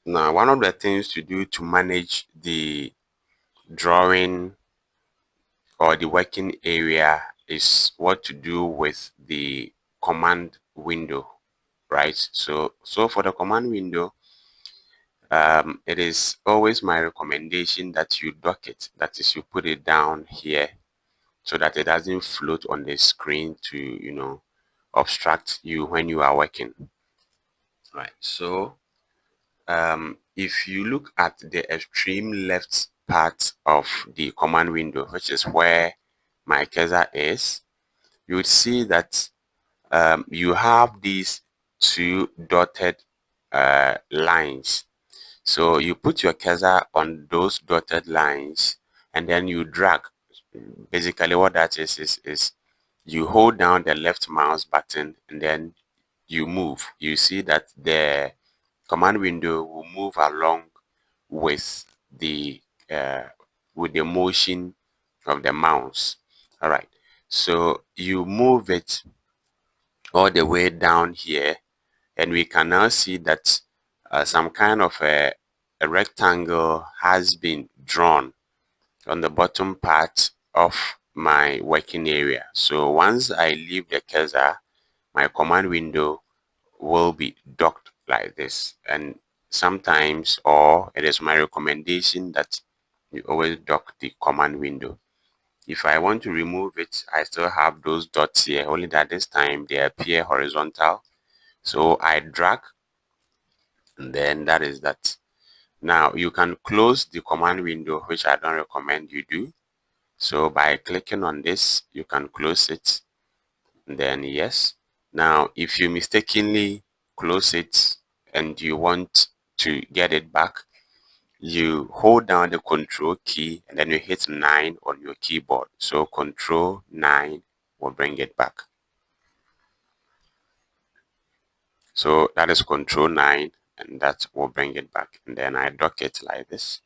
Now, one of the things to do to manage the drawing or the working area is what to do with the command window, right? So for the command window, it is always my recommendation that you dock it. That is, you put it down here so that it doesn't float on the screen to, obstruct you when you are working. Right. So if you look at the extreme left part of the command window, which is where my cursor is, you would see that you have these two dotted lines. So you put your cursor on those dotted lines and then you drag. Basically what that is you hold down the left mouse button and then you move. You see that the command window will move along with the motion of the mouse. All right, so you move it all the way down here and we can now see that some kind of a rectangle has been drawn on the bottom part of my working area. So once I leave the cursor, my command window will be docked like this. And sometimes, or it is my recommendation that you always dock the command window. If I want to remove it, I still have those dots here, only that this time they appear horizontal. So I drag, and then that is that. Now you can close the command window, which I don't recommend you do. So by clicking on this, you can close it. And then yes. Now, if you mistakenly close it and you want to get it back, you hold down the control key and then you hit 9 on your keyboard. So control 9 will bring it back. So that is control 9 and that will bring it back. And then I dock it like this.